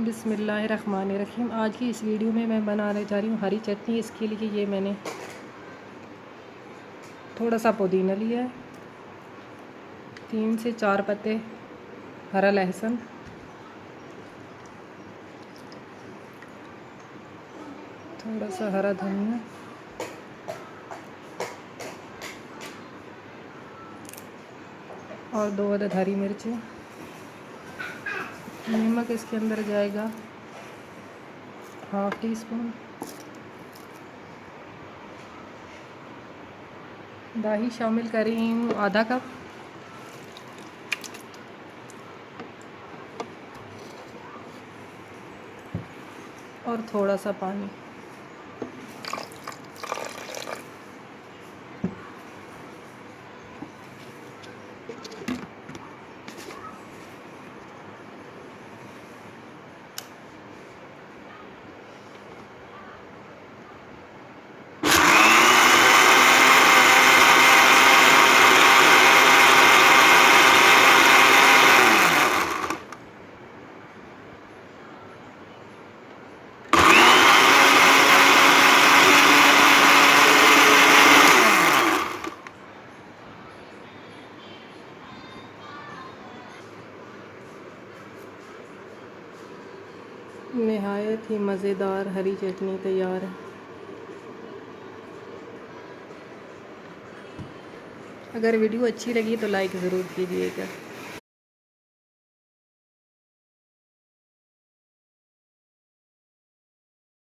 बिस्मिल्लाहिर्रहमानिर्रहीम। आज की इस वीडियो में मैं बनाने जा रही हूँ हरी चटनी। इसके लिए ये मैंने थोड़ा सा पुदीना लिया है, 3 से 4 पत्ते हरा लहसुन, थोड़ा सा हरा धनिया और 2 अदद हरी मिर्ची। नमक इसके अंदर जाएगा ½ टीस्पून। दही शामिल कर रही हूँ आधा कप। और थोड़ा सा पानी। निहायत ही मज़ेदार हरी चटनी तैयार है। अगर वीडियो अच्छी लगी तो लाइक ज़रूर कीजिएगा।